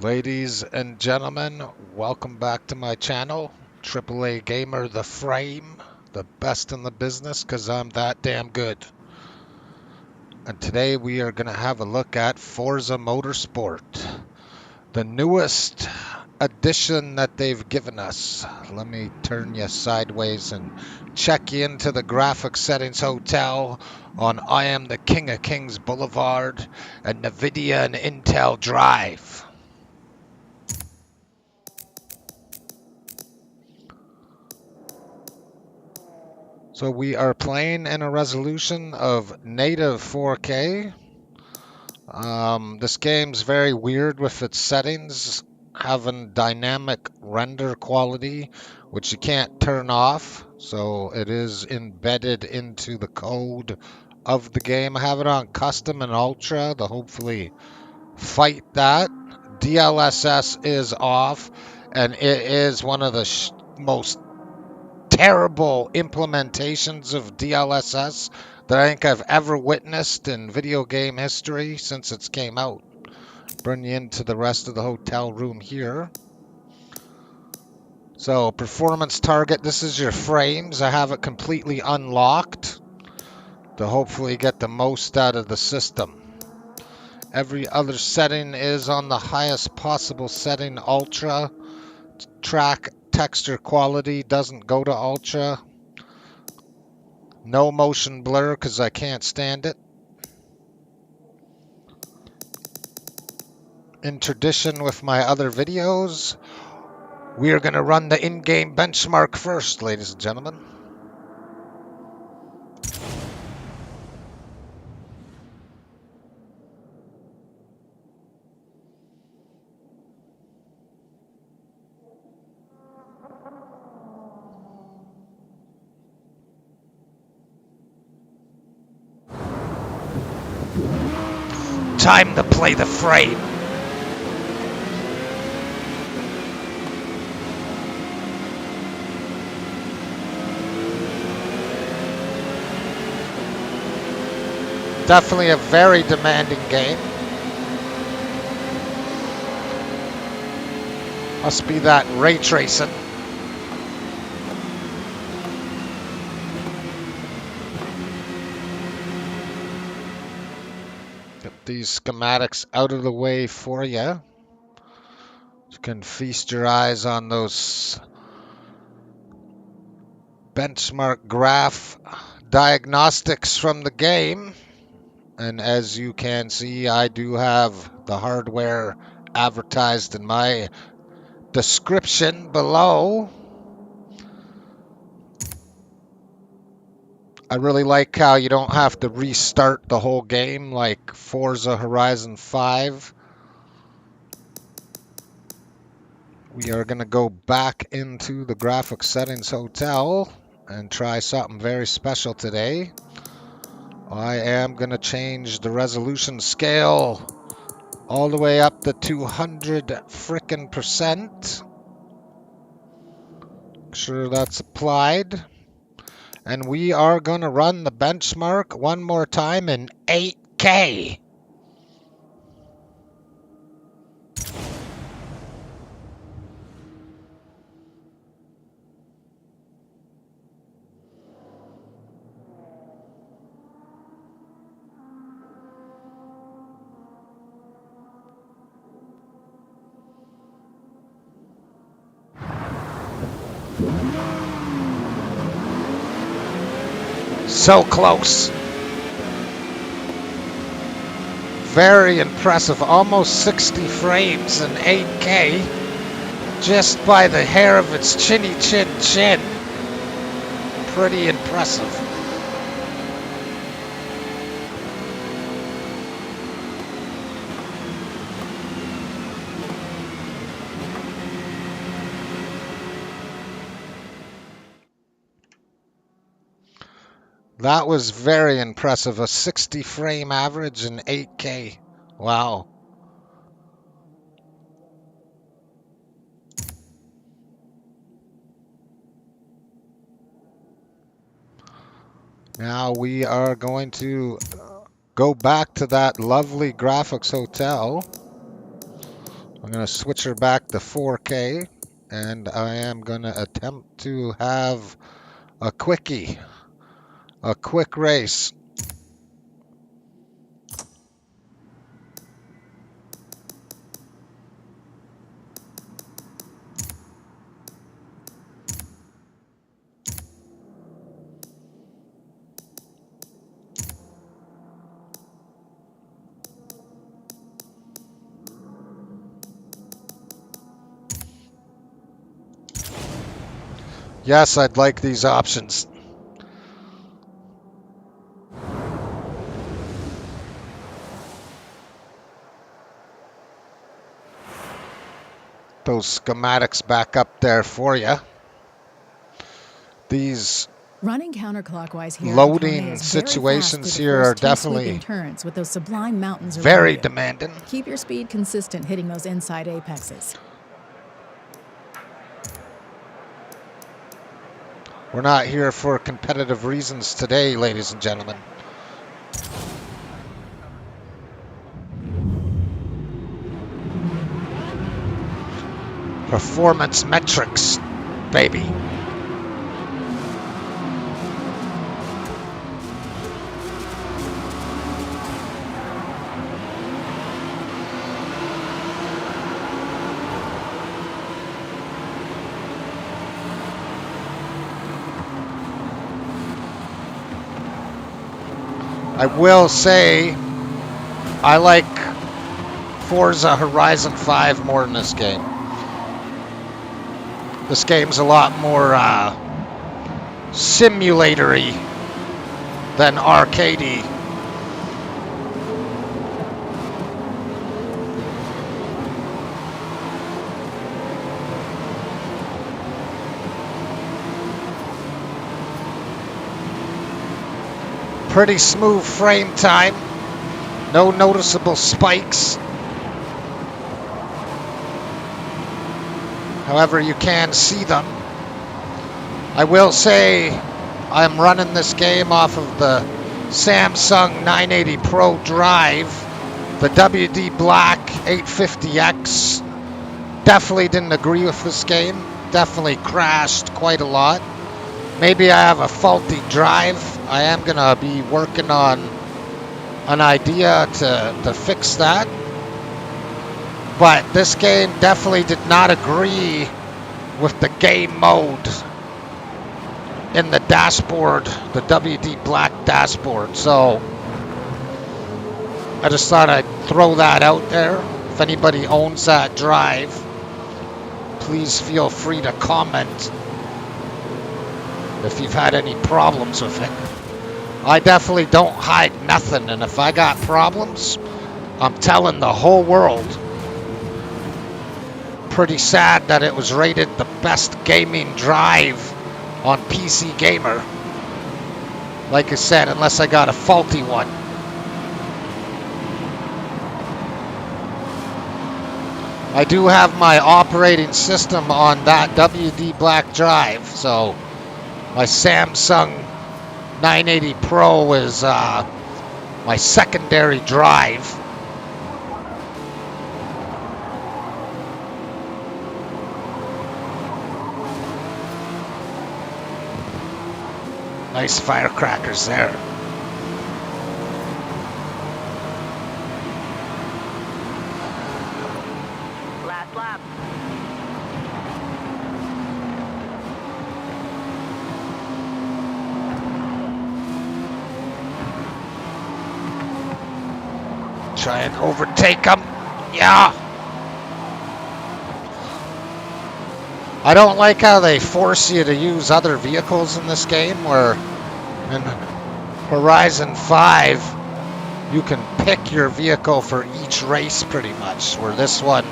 Ladies and gentlemen, welcome back to my channel, AAA Gamer The Frame, the best in the business because I'm that damn good. And today we are going to have a look at Forza Motorsport, the newest addition that they've given us. Let me turn you sideways and check you into the graphics settings hotel on I Am the King of Kings Boulevard and NVIDIA and Intel Drive. So we are playing in a resolution of native 4K. This game's very weird with its settings, having dynamic render quality, which you can't turn off. So it is embedded into the code of the game. I have it on custom and ultra to hopefully fight that. DLSS is off, and it is one of the most terrible implementations of DLSS that I think I've ever witnessed in video game history since it's came out. Bring you into the rest of the hotel room here. So performance target, this is your frames. I have it completely unlocked to hopefully get the most out of the system. Every other setting is on the highest possible setting, ultra. Track texture quality doesn't go to ultra. No motion blur because I can't stand it. In tradition with my other videos, we are going to run the in-game benchmark first, ladies and gentlemen. Time to play the frame. Definitely a very demanding game. Must be that ray tracing. Get these schematics out of the way for you. You can feast your eyes on those benchmark graph diagnostics from the game. And as you can see, I do have the hardware advertised in my description below. I really like how you don't have to restart the whole game like Forza Horizon 5. We are going to go back into the graphics settings hotel and try something very special today. I am going to change the resolution scale all the way up to 200 frickin' percent. Make sure that's applied. And we are going to run the benchmark one more time in 8K. So close. Very impressive. Almost 60 frames in 8K. Just by the hair of its chinny chin. Pretty impressive. That was very impressive. A 60 frame average in 8K. Wow. Now we are going to go back to that lovely graphics hotel. I'm going to switch her back to 4K, and I am going to attempt to have a quickie, a quick race. Yes, I'd like these options. Those schematics back up there for you. These running counterclockwise here loading situations here are definitely turns with those sublime mountains very demanding. Keep your speed consistent hitting those inside apexes. We're not here for competitive reasons today, ladies and gentlemen. Performance metrics, baby. I will say I like Forza Horizon 5 more than this game. This game's a lot more simulatory than arcadey. Pretty smooth frame time, no noticeable spikes. However, you can see them. I will say I'm running this game off of the Samsung 980 Pro drive, the WD Black 850X. Definitely didn't agree with this game. Definitely crashed quite a lot. Maybe I have a faulty drive. I am going to be working on an idea to fix that. But this game definitely did not agree with the game mode in the dashboard, the WD Black dashboard. So I just thought I'd throw that out there. If anybody owns that drive, please feel free to comment if you've had any problems with it. I definitely don't hide nothing, and if I got problems, I'm telling the whole world. Pretty sad that it was rated the best gaming drive on PC Gamer. Like I said, unless I got a faulty one. I do have my operating system on that WD Black drive, so my Samsung 980 Pro is my secondary drive. Nice firecrackers there. Last lap. Try and overtake them. Yeah. I don't like how they force you to use other vehicles in this game, where in Horizon 5 you can pick your vehicle for each race pretty much, where this one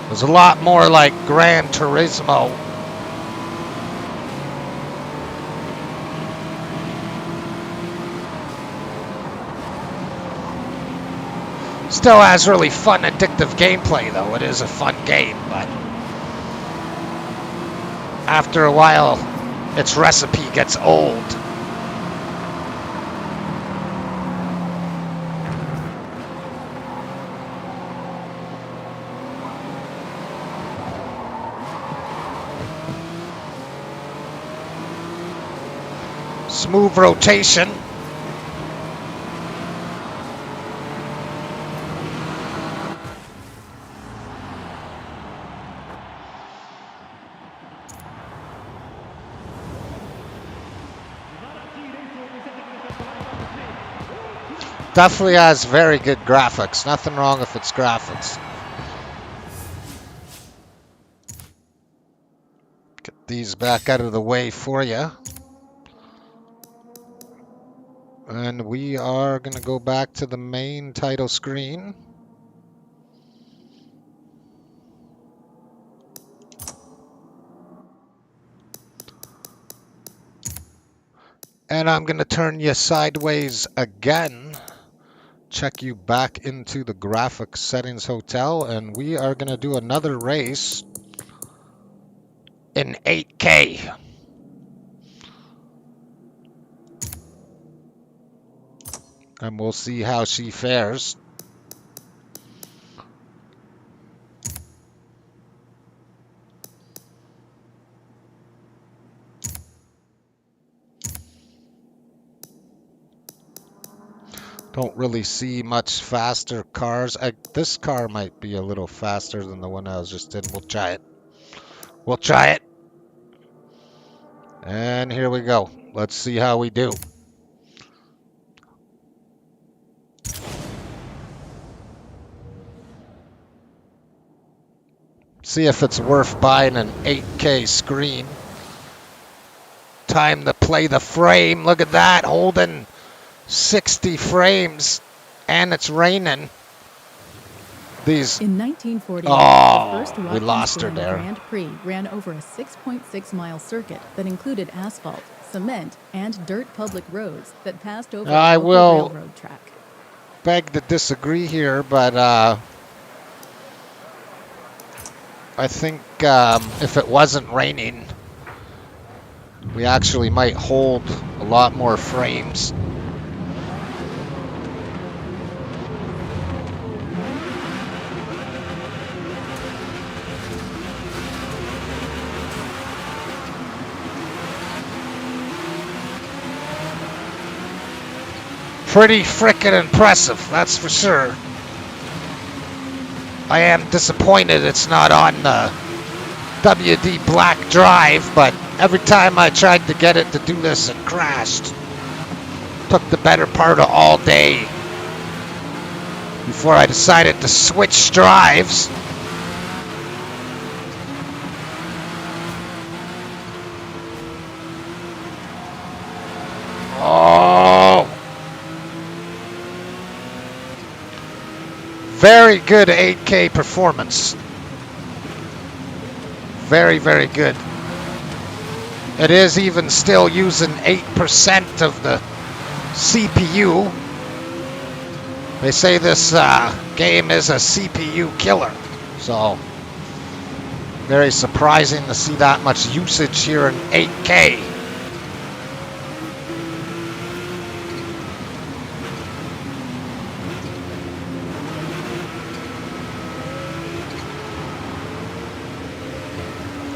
was a lot more like Gran Turismo. Still has really fun, addictive gameplay though. It is a fun game, but after a while, its recipe gets old. Smooth rotation. Definitely has very good graphics. Nothing wrong with its graphics. Get these back out of the way for you. And we are going to go back to the main title screen. And I'm going to turn you sideways again. Check you back into the graphics settings hotel, and we are going to do another race in 8K. And we'll see how she fares. Don't really see much faster cars. This car might be a little faster than the one I was just in. We'll try it. We'll try it. And here we go. Let's see how we do. See if it's worth buying an 8K screen. Time to play the frame. Look at that. Holding 60 frames. And it's raining. These. In 1948, Oh, the first we lost her Watkins there. Grand Prix ran over a 6.6-mile circuit that included asphalt, cement, and dirt public roads that passed over I a local will railroad track. beg to disagree here, but I think if it wasn't raining, we actually might hold a lot more frames. Pretty frickin' impressive, that's for sure. I am disappointed it's not on the WD Black Drive, but every time I tried to get it to do this, it crashed. Took the better part of all day before I decided to switch drives. Oh! Very good 8K performance. Very, very good. It is even still using 8% of the CPU. They say this game is a CPU killer. So, very surprising to see that much usage here in 8K.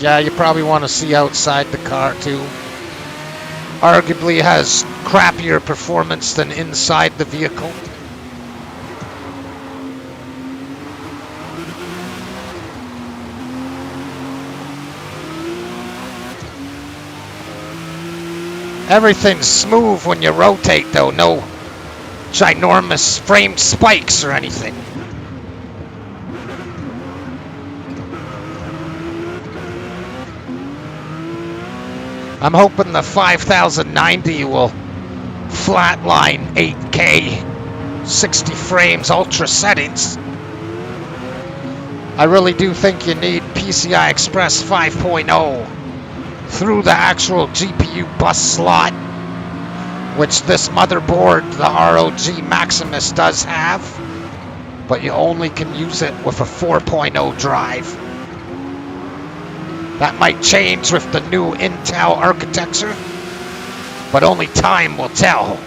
Yeah, you probably want to see outside the car too. Arguably has crappier performance than inside the vehicle. Everything's smooth when you rotate though, no ginormous frame spikes or anything. I'm hoping the 5090 will flatline 8K, 60 frames, ultra settings. I really do think you need PCI Express 5.0 through the actual GPU bus slot, which this motherboard, the ROG Maximus, does have, but you only can use it with a 4.0 drive. That might change with the new Intel architecture, but only time will tell.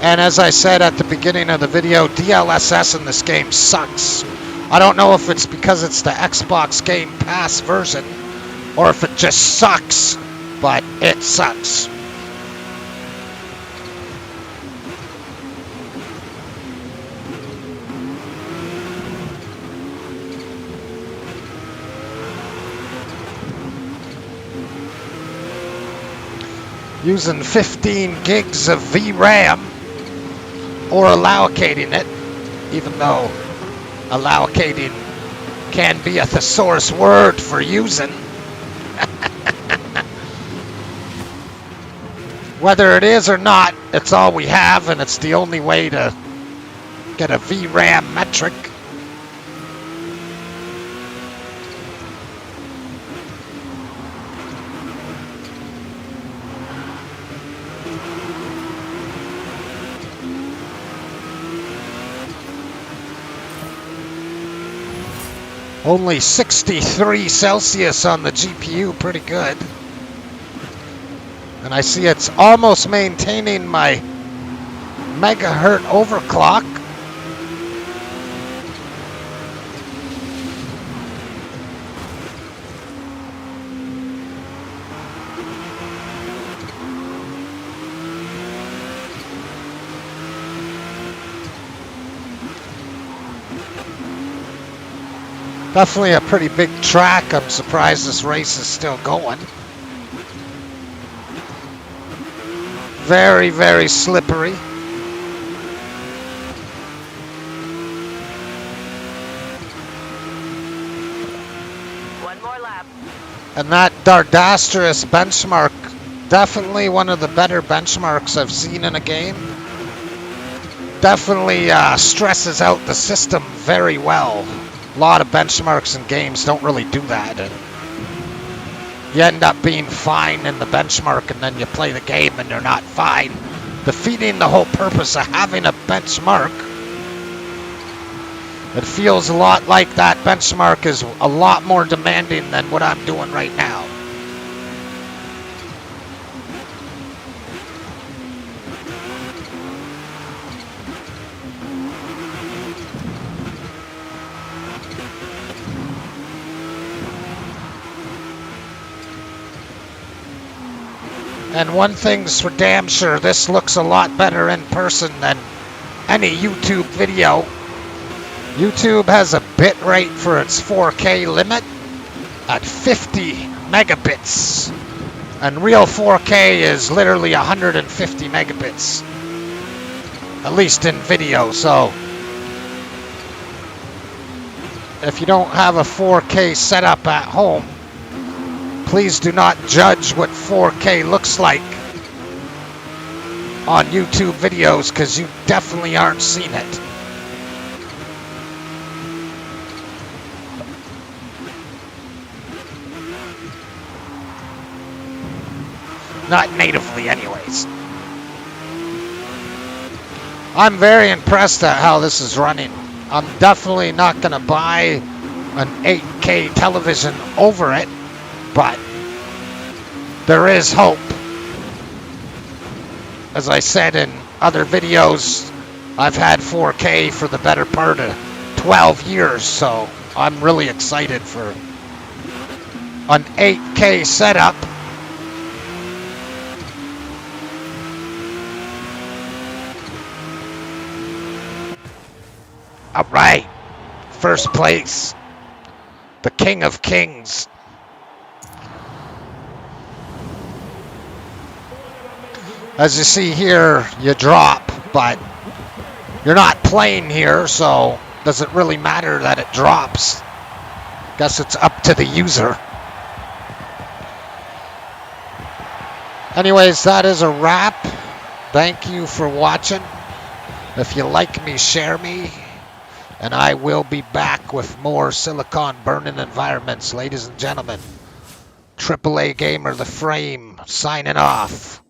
And as I said at the beginning of the video, DLSS in this game sucks. I don't know if it's because it's the Xbox Game Pass version or if it just sucks, but it sucks. Using 15 gigs of VRAM or allocating it, even though allocating can be a thesaurus word for using. Whether it is or not, it's all we have, and it's the only way to get a VRAM metric. Only 63 Celsius on the GPU, pretty good. And I see it's almost maintaining my megahertz overclock. Definitely a pretty big track. I'm surprised this race is still going. Very, very slippery. One more lap. And that Dardasterous benchmark, definitely one of the better benchmarks I've seen in a game. Definitely stresses out the system very well. A lot of benchmarks in games don't really do that. And you end up being fine in the benchmark, and then you play the game and you're not fine, defeating the whole purpose of having a benchmark. It feels a lot like that benchmark is a lot more demanding than what I'm doing right now. And one thing's for damn sure, this looks a lot better in person than any YouTube video. YouTube has a bit rate for its 4K limit at 50 megabits. And real 4K is literally 150 megabits. At least in video, so if you don't have a 4K setup at home, please do not judge what 4K looks like on YouTube videos, because you definitely aren't seen it. Not natively, anyways. I'm very impressed at how this is running. I'm definitely not going to buy an 8K television over it, but there is hope. As I said in other videos, I've had 4K for the better part of 12 years, so I'm really excited for an 8K setup. All right, first place, the King of Kings. As you see here, you drop, but you're not playing here, so does it really matter that it drops? Guess it's up to the user. Anyways, that is a wrap. Thank you for watching. If you like me, share me. And I will be back with more silicon burning environments, ladies and gentlemen. AAA Gamer The Frame signing off.